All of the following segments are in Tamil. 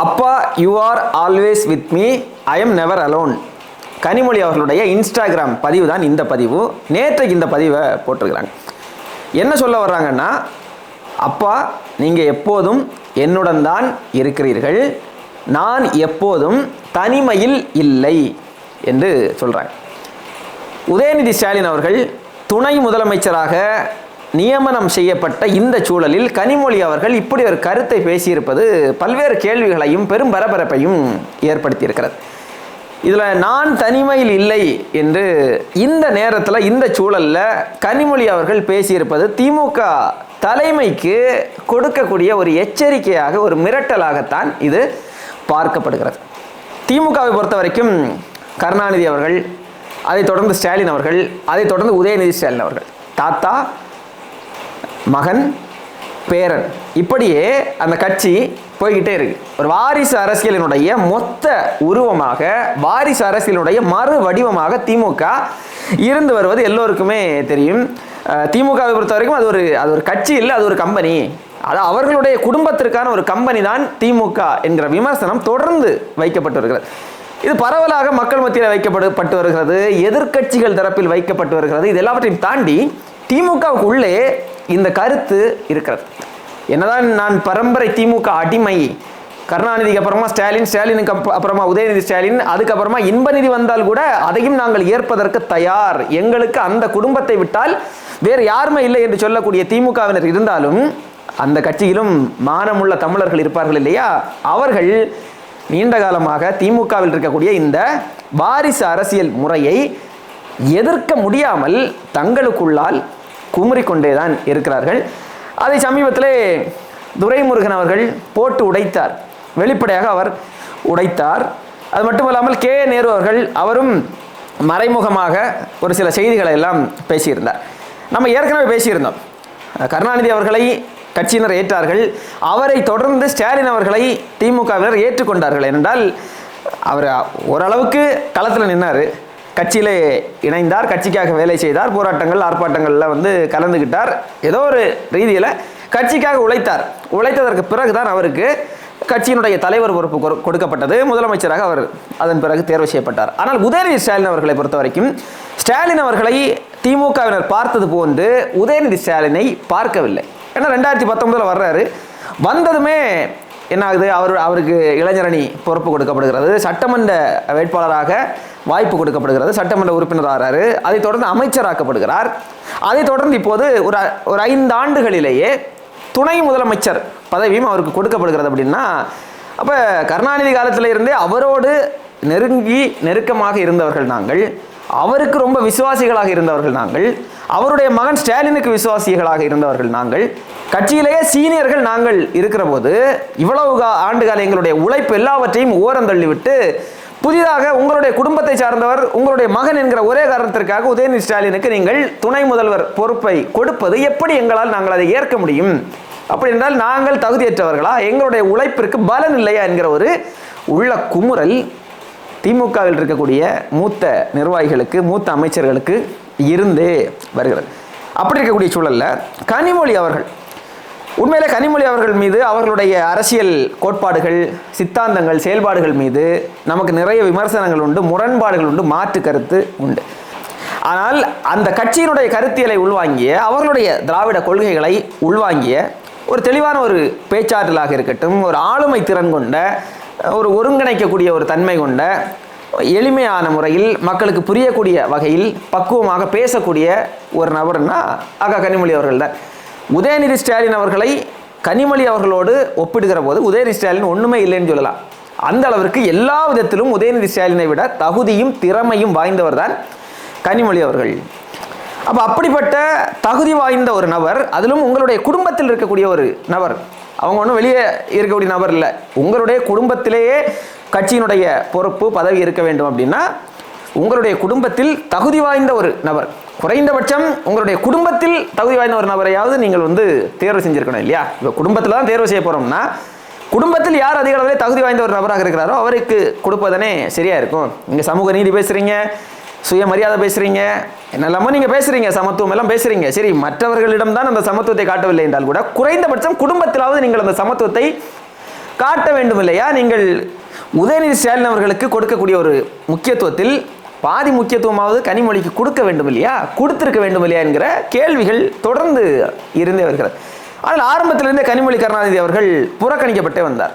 அப்பா you are always with me, I am never alone. Kanimozhi அவர்களுடைய இன்ஸ்டாகிராம் பதிவு தான் இந்த பதிவு. நேற்றைக்கு இந்த பதிவை போட்டிருக்கிறாங்க. என்ன சொல்ல வர்றாங்கன்னா, அப்பா நீங்கள் எப்போதும் என்னுடன் தான் இருக்கிறீர்கள், நான் எப்போதும் தனிமையில் இல்லை என்று சொல்கிறாங்க. உதயநிதி ஸ்டாலின் அவர்கள் துணை முதலமைச்சராக நியமனம் செய்யப்பட்ட இந்த சூழலில் கனிமொழி அவர்கள் இப்படி ஒரு கருத்தை பேசியிருப்பது பல்வேறு கேள்விகளையும் பெரும் பரபரப்பையும் ஏற்படுத்தியிருக்கிறது. இதில் நான் தனிமையில் இல்லை என்று இந்த நேரத்தில் இந்த சூழலில் கனிமொழி அவர்கள் பேசியிருப்பது திமுக தலைமைக்கு கொடுக்கக்கூடிய ஒரு எச்சரிக்கையாக, ஒரு மிரட்டலாகத்தான் இது பார்க்கப்படுகிறது. திமுகவை பொறுத்த வரைக்கும் கருணாநிதி அவர்கள், அதைத் தொடர்ந்து ஸ்டாலின் அவர்கள், அதைத் தொடர்ந்து உதயநிதி ஸ்டாலின் அவர்கள், தாத்தா மகன் பேரன், இப்படியே அந்த கட்சி போய்கிட்டே இருக்கு. ஒரு வாரிசு அரசியலினுடைய மொத்த உருவமாக, வாரிசு அரசியலினுடைய மறு வடிவமாக திமுக இருந்து வருவது எல்லோருக்குமே தெரியும். திமுகவை பொறுத்த வரைக்கும் அது ஒரு கட்சி இல்லை, அது ஒரு கம்பெனி. அது அவர்களுடைய குடும்பத்திற்கான ஒரு கம்பெனி தான் திமுக என்கிற விமர்சனம் தொடர்ந்து வைக்கப்பட்டு வருகிறது. இது பரவலாக மக்கள் மத்தியில் வைக்கப்பட்டு வருகிறது, எதிர்க்கட்சிகள் தரப்பில் வைக்கப்பட்டு வருகிறது. இது எல்லாவற்றையும் தாண்டி திமுகவுக்கு உள்ளே இந்த கருத்து இருக்கிறது. என்னதான் நான் பரம்பரை திமுக அடிமை, கருணாநிதிக்கு அப்புறமா ஸ்டாலின், ஸ்டாலினுக்கு அப்புறமா உதயநிதி ஸ்டாலின், அதுக்கப்புறமா இன்பநிதி வந்தால் கூட அதையும் நாங்கள் ஏற்பதற்கு தயார், எங்களுக்கு அந்த குடும்பத்தை விட்டால் வேறு யாருமே இல்லை என்று சொல்லக்கூடிய திமுகவினர் இருந்தாலும் அந்த கட்சியிலும் மானமுள்ள தமிழர்கள் இருப்பார்கள் இல்லையா? அவர்கள் நீண்ட காலமாக திமுகவில் இருக்கக்கூடிய இந்த வாரிசு அரசியல் முறையை எதிர்க்க முடியாமல் தங்களுக்குள்ளால் குமுறிக்கொண்டேதான் இருக்கிறார்கள். அதை சமீபத்திலே துரைமுருகன் அவர்கள் போட்டு உடைத்தார், வெளிப்படையாக அவர் உடைத்தார். அது மட்டுமல்லாமல் கே நேரு அவர்கள், அவரும் மறைமுகமாக ஒரு சில செய்திகளை எல்லாம் பேசியிருந்தார். நம்ம ஏற்கனவே பேசியிருந்தோம், கருணாநிதி அவர்களை கட்சியினர் ஏற்றார்கள், அவரை தொடர்ந்து ஸ்டாலின் அவர்களை திமுகவினர் ஏற்றுக்கொண்டார்கள். ஏனென்றால் அவர் ஓரளவுக்கு களத்தில் நின்னார், கட்சியிலே இணைந்தார், கட்சிக்காக வேலை செய்தார், போராட்டங்கள் ஆர்ப்பாட்டங்களில் கலந்துக்கிட்டார், ஏதோ ஒரு ரீதியில் கட்சிக்காக உழைத்தார். உழைத்ததற்கு பிறகுதான் அவருக்கு கட்சியினுடைய தலைவர் பொறுப்பு கொடுக்கப்பட்டது, முதலமைச்சராக அவர் அதன் பிறகு தேர்வு செய்யப்பட்டார். ஆனால் உதயநிதி ஸ்டாலின் அவர்களை பொறுத்த வரைக்கும் ஸ்டாலின் அவர்களை திமுகவினர் பார்த்தது போன்று உதயநிதி ஸ்டாலினை பார்க்கவில்லை. ஏன்னா 2019 வர்றாரு, வந்ததுமே என்ன ஆகுது, அவருக்கு இளைஞரணி பொறுப்பு கொடுக்கப்படுகிறது, சட்டமன்ற வேட்பாளராக வாய்ப்பு கொடுக்கப்படுகிறது, சட்டமன்ற உறுப்பினர் ஆகிறாரு, அதைத் தொடர்ந்து அமைச்சராக்கப்படுகிறார். அதைத் தொடர்ந்து இப்போது ஒரு 5 ஆண்டுகளிலேயே துணை முதலமைச்சர் பதவியும் அவருக்கு கொடுக்கப்படுகிறது. அப்படின்னா அப்போ கருணாநிதி காலத்தில் இருந்தே அவரோடு நெருக்கமாக இருந்தவர்கள் நாங்கள், அவருக்கு ரொம்ப விசுவாசிகளாக இருந்தவர்கள் நாங்கள், அவருடைய மகன் ஸ்டாலினுக்கு விசுவாசிகளாக இருந்தவர்கள் நாங்கள், கட்சியிலேயே சீனியர்கள் நாங்கள் இருக்கிற போது இவ்வளவு ஆண்டுகால எங்களுடைய உழைப்பு எல்லாவற்றையும் ஓரந்தள்ளிவிட்டு புதிதாக உங்களுடைய குடும்பத்தை சார்ந்தவர், உங்களுடைய மகன் என்கிற ஒரே காரணத்திற்காக உதயநிதி ஸ்டாலினுக்கு நீங்கள் துணை முதல்வர் பொறுப்பை கொடுப்பது எப்படி எங்களால் நாங்கள் அதை ஏற்க முடியும்? அப்படி என்றால் நாங்கள் தகுதியற்றவர்களா? எங்களுடைய உழைப்பிற்கு பலன் இல்லையா என்கிற ஒரு உள்ள குமுறல் திமுகவில் இருக்கக்கூடிய மூத்த நிர்வாகிகளுக்கு, மூத்த அமைச்சர்களுக்கு இருந்தே வருகிறது. அப்படி இருக்கக்கூடிய சூழலில் கனிமொழி அவர்கள், உண்மையிலே கனிமொழி அவர்கள் மீது, அவர்களுடைய அரசியல் கோட்பாடுகள், சித்தாந்தங்கள், செயல்பாடுகள் மீது நமக்கு நிறைய விமர்சனங்கள் உண்டு, முரண்பாடுகள் உண்டு, மாற்று கருத்து உண்டு. ஆனால் அந்த கட்சியினுடைய கருத்தியலை உள்வாங்கிய, அவர்களுடைய திராவிட கொள்கைகளை உள்வாங்கிய ஒரு தெளிவான ஒரு பேச்சாற்றலாக இருக்கட்டும், ஒரு ஆளுமை திறன் கொண்ட, ஒரு ஒருங்கிணைக்கக்கூடிய ஒரு தன்மை கொண்ட, எளிமையான முறையில் மக்களுக்கு புரியக்கூடிய வகையில் பக்குவமாக பேசக்கூடிய ஒரு நபர்னா அக்கா கனிமொழி அவர்கள் தான். உதயநிதி ஸ்டாலின் அவர்களை கனிமொழி அவர்களோடு ஒப்பிடுகிற போது உதயநிதி ஸ்டாலின் ஒன்றுமே இல்லைன்னு சொல்லலாம். அந்த அளவிற்கு எல்லா விதத்திலும் உதயநிதி ஸ்டாலினை விட தகுதியும் திறமையும் வாய்ந்தவர் தான் கனிமொழி அவர்கள். அப்போ அப்படிப்பட்ட தகுதி வாய்ந்த ஒரு நபர், அதிலும் உங்களுடைய குடும்பத்தில் இருக்கக்கூடிய ஒரு நபர், அவங்க ஒன்றும் வெளியே இருக்கக்கூடிய நபர் இல்லை, உங்களுடைய குடும்பத்திலேயே கட்சியினுடைய பொறுப்பு பதவி இருக்க வேண்டும் அப்படின்னா உங்களுடைய குடும்பத்தில் தகுதி வாய்ந்த ஒரு நபர், குறைந்தபட்சம் உங்களுடைய குடும்பத்தில் தகுதி வாய்ந்த ஒரு நபரையாவது நீங்கள் தேர்வு செஞ்சிருக்கணும் இல்லையா? இப்போ குடும்பத்தில் தான் தேர்வு செய்ய போகிறோம்னா குடும்பத்தில் யார் அதிக அளவிலே தகுதி வாய்ந்த ஒரு நபராக இருக்கிறாரோ அவருக்கு கொடுப்பதனே சரியாக இருக்கும். இங்கே சமூக நீதி பேசுகிறீங்க, சுயமரியாதை பேசுகிறீங்க, என்னெல்லாமோ நீங்கள் பேசுகிறீங்க, சமத்துவம் எல்லாம் பேசுகிறீங்க. சரி, மற்றவர்களிடம் தான் அந்த சமத்துவத்தை காட்டவில்லை என்றால் கூட குறைந்தபட்சம் குடும்பத்திலாவது நீங்கள் அந்த சமத்துவத்தை காட்ட வேண்டும் இல்லையா? நீங்கள் உதயநிதி ஸ்டாலின் அவர்களுக்கு கொடுக்கக்கூடிய ஒரு முக்கியத்துவத்தில் பாதி முக்கியத்துவமாவது கனிமொழிக்கு கொடுக்க வேண்டும் இல்லையா, கொடுத்திருக்க வேண்டும் இல்லையா என்கிற கேள்விகள் தொடர்ந்து இருந்தே வருகிறது. ஆனால் ஆரம்பத்திலிருந்தே கனிமொழி கருணாநிதி அவர்கள் புறக்கணிக்கப்பட்டே வந்தார்.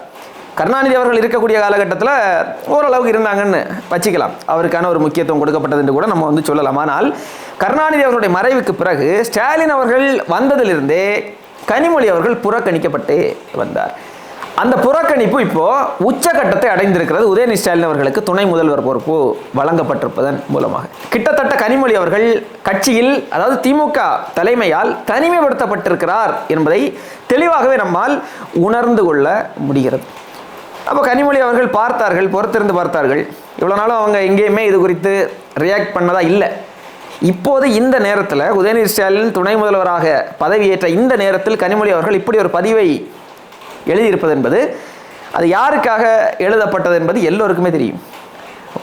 கருணாநிதி அவர்கள் இருக்கக்கூடிய காலகட்டத்தில் ஓரளவுக்கு இருந்தாங்கன்னு வச்சுக்கலாம், அவருக்கான ஒரு முக்கியத்துவம் கொடுக்கப்பட்டது என்று கூட நம்ம சொல்லலாம். ஆனால் கருணாநிதி அவர்களுடைய மறைவுக்கு பிறகு ஸ்டாலின் அவர்கள் வந்ததிலிருந்தே கனிமொழி அவர்கள் புறக்கணிக்கப்பட்டே வந்தார். அந்த புறக்கணிப்பு இப்போ உச்சகட்டத்தை அடைந்திருக்கிறது. உதயநிதி ஸ்டாலின் அவர்களுக்கு துணை முதல்வர் பொறுப்பு வழங்கப்பட்டிருப்பதன் மூலமாக கிட்டத்தட்ட கனிமொழி அவர்கள் கட்சியில், அதாவது திமுக தலைமையால் தனிமைப்படுத்தப்பட்டிருக்கிறார் என்பதை தெளிவாகவே நம்மால் உணர்ந்து கொள்ள முடிகிறது. அப்போ கனிமொழி அவர்கள் பார்த்தார்கள், பொறுத்திருந்து பார்த்தார்கள். இவ்வளோ நாளும் அவங்க எங்கேயுமே இது குறித்து ரியாக்ட் பண்ணதா இல்லை. இப்போது இந்த நேரத்தில் உதயநிதி ஸ்டாலின் துணை முதல்வராக பதவியேற்ற இந்த நேரத்தில் கனிமொழி அவர்கள் இப்படி ஒரு பதிவை எழுதியிருப்பது என்பது அது யாருக்காக எழுதப்பட்டது என்பது எல்லோருக்குமே தெரியும்.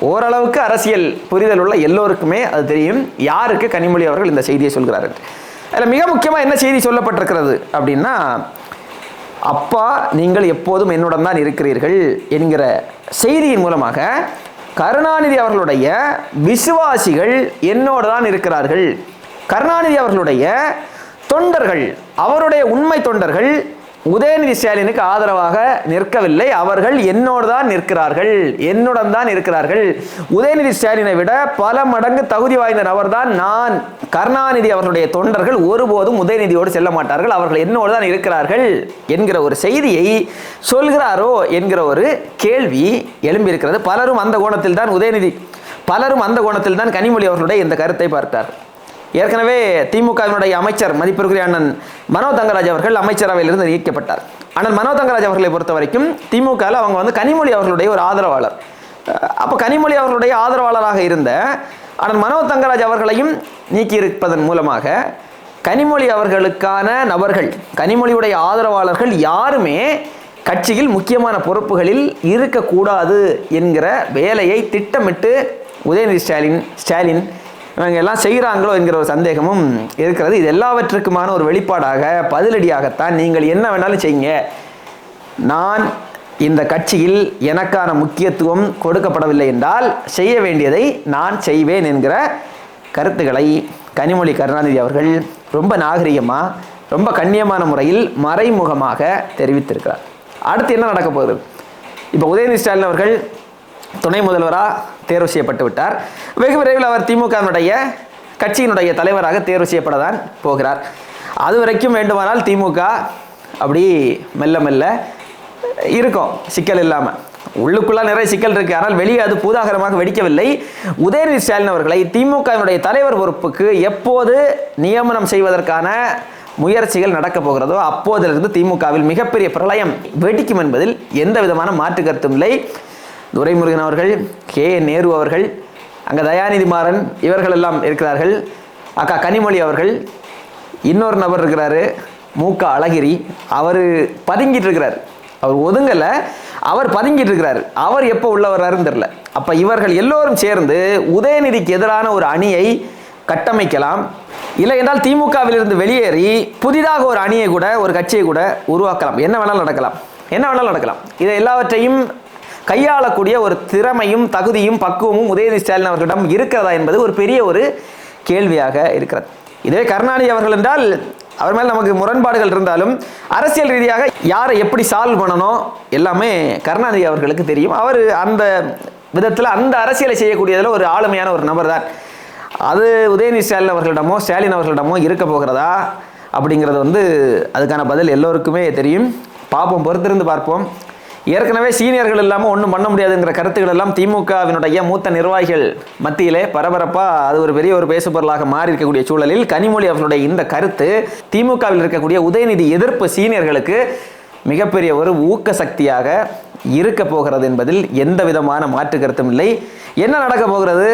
ஓரளவுக்கு அரசியல் புரிதல் உள்ள எல்லோருக்குமே அது தெரியும் யாருக்கு கனிமொழி அவர்கள் இந்த செய்தியை சொல்கிறார்கள். அதில் மிக முக்கியமாக என்ன செய்தி சொல்லப்பட்டிருக்கிறது அப்படின்னா, அப்பா நீங்கள் எப்போதும் என்னுடன் தான் இருக்கிறீர்கள் என்கிற செய்தியின் மூலமாக கருணாநிதி அவர்களுடைய விசுவாசிகள் என்னோடு தான் இருக்கிறார்கள். கருணாநிதி அவர்களுடைய தொண்டர்கள், அவருடைய உண்மை தொண்டர்கள் உதயநிதி ஸ்டாலினுக்கு ஆதரவாக நிற்கவில்லை, அவர்கள் என்னோடு தான் நிற்கிறார்கள், என்னுடன் தான் இருக்கிறார்கள். உதயநிதி ஸ்டாலினை விட பல மடங்கு தகுதி வாய்ந்த நபர்தான் நான். கருணாநிதி அவர்களுடைய தொண்டர்கள் ஒருபோதும் உதயநிதியோடு செல்ல மாட்டார்கள், அவர்கள் என்னோடு தான் இருக்கிறார்கள் என்கிற ஒரு செய்தியை சொல்கிறாரோ என்கிற ஒரு கேள்வி எழும்பியிருக்கிறது. பலரும் அந்த கோணத்தில் தான் கனிமொழி அவர்களுடைய இந்த கருத்தை பார்த்தார். ஏற்கனவே திமுகவினுடைய அமைச்சர் மதிப்பிற்குரிய அண்ணன் மனோ தங்கராஜ் அவர்கள் அமைச்சரவையிலிருந்து நீக்கப்பட்டார். ஆனால் மனோ தங்கராஜ் அவர்களை பொறுத்த வரைக்கும் திமுகவில் அவங்க கனிமொழி அவர்களுடைய ஒரு ஆதரவாளர். அப்போ கனிமொழி அவர்களுடைய ஆதரவாளராக இருந்த அண்ணன் மனோ தங்கராஜ் அவர்களையும் நீக்கியிருப்பதன் மூலமாக கனிமொழி அவர்களுக்கான நபர்கள், கனிமொழியுடைய ஆதரவாளர்கள் யாருமே கட்சியில் முக்கியமான பொறுப்புகளில் இருக்கக்கூடாது என்கிற வேலையை திட்டமிட்டு உதயநிதி ஸ்டாலின் இவங்க எல்லாம் செய்கிறாங்களோ என்கிற ஒரு சந்தேகமும் இருக்கிறது. இது எல்லாவற்றுக்குமான ஒரு வெளிப்பாடாக, பதிலடியாகத்தான் நீங்கள் என்ன வேணாலும் செய்யுங்க, நான் இந்த கட்சியில் எனக்கான முக்கியத்துவம் கொடுக்கப்படவில்லை என்றால் செய்ய வேண்டியதை நான் செய்வேன் என்கிற கருத்துக்களை கனிமொழி கருணாநிதி அவர்கள் ரொம்ப நாகரிகமாக, ரொம்ப கண்ணியமான முறையில் மறைமுகமாக தெரிவித்திருக்கிறார். அடுத்து என்ன நடக்க போகுது? இப்போ உதயநிதி ஸ்டாலின் அவர்கள் துணை முதல்வராக தேர்வு செய்யப்பட்டு விட்டார். வெகு விரைவில் அவர் திமுகவினுடைய கட்சியினுடைய தலைவராக தேர்வு செய்யப்படத்தான் போகிறார். அது வரைக்கும் வேண்டுமானால் திமுக அப்படி மெல்ல மெல்ல இருக்கும், சிக்கல் இல்லாமல். உள்ளுக்குள்ள நிறைய சிக்கல் இருக்கு, ஆனால் வெளியே அது பூதாகரமாக வெடிக்கவில்லை. உதயநிதி ஸ்டாலின் அவர்களை திமுகவினுடைய தலைவர் பொறுப்புக்கு எப்போது நியமனம் செய்வதற்கான முயற்சிகள் நடக்க போகிறதோ அப்போதிலிருந்து திமுகவில் மிகப்பெரிய பிரளயம் வெடிக்கும் என்பதில் எந்த விதமான மாற்று கருத்தும் இல்லை. துரைமுருகன் அவர்கள், நேரு அவர்கள், அங்கே தயாநிதி மாறன் இவர்கள் எல்லாம் இருக்கிறார்கள். அக்கா கனிமொழி அவர்கள், இன்னொரு நபர் இருக்கிறாரு அழகிரி, அவர் பதுங்கிட்டு இருக்கிறார், அவர் ஒதுங்கலை, அவர் பதுங்கிட்டு இருக்கிறார். அவர் எப்போ உள்ள வர்றாருன்னு தெரியல. அப்போ இவர்கள் எல்லோரும் சேர்ந்து உதயநிதிக்கு எதிரான ஒரு அணியை கட்டமைக்கலாம். இல்லை என்றால் திமுகவிலிருந்து வெளியேறி புதிதாக ஒரு அணியை கூட, ஒரு கட்சியை கூட உருவாக்கலாம். என்ன வேணாலும் நடக்கலாம். இதை எல்லாவற்றையும் கையாளக்கூடிய ஒரு திறமையும் தகுதியும் பக்குவமும் உதயநிதி ஸ்டாலின் அவர்களிடம் இருக்கிறதா என்பது ஒரு பெரிய ஒரு கேள்வியாக இருக்கிறது. இதே கருணாநிதி அவர்கள் என்றால் அவர் மேல் நமக்கு முரண்பாடுகள் இருந்தாலும் அரசியல் ரீதியாக யாரை எப்படி சால்வ் பண்ணணும் எல்லாமே கருணாநிதி அவர்களுக்கு தெரியும். அவர் அந்த விதத்தில் அந்த அரசியலை செய்யக்கூடியதில் ஒரு ஆளுமையான ஒரு நபர் தான். அது உதயநிதி ஸ்டாலின் அவர்களிடமோ இருக்க போகிறதா அப்படிங்கிறது அதுக்கான பதில் எல்லோருக்குமே தெரியும். பார்ப்போம், பொறுத்திருந்து பார்ப்போம். ஏற்கனவே சீனியர்கள் இல்லாமல் ஒன்றும் பண்ண முடியாதுங்கிற கருத்துக்கள் எல்லாம் திமுகவினுடைய மூத்த நிர்வாகிகள் மத்தியிலே பரபரப்பாக அது ஒரு பெரிய ஒரு பேசுபொருளாக மாறி இருக்கக்கூடிய சூழலில் கனிமொழி அவர்களுடைய இந்த கருத்து திமுகவில் இருக்கக்கூடிய உதயநிதி எதிர்ப்பு சீனியர்களுக்கு மிகப்பெரிய ஒரு ஊக்க சக்தியாக இருக்க போகிறது என்பதில் எந்த விதமான மாற்று கருத்தும் இல்லை. என்ன நடக்க போகிறது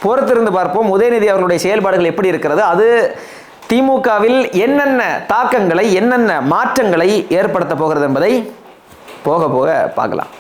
பொறுத்திருந்து பார்ப்போம். உதயநிதி அவர்களுடைய செயல்பாடுகள் எப்படி இருக்கிறது, அது திமுகவில் என்னென்ன தாக்கங்களை, என்னென்ன மாற்றங்களை ஏற்படுத்த போகிறது என்பதை போக போக பார்க்கலாம்.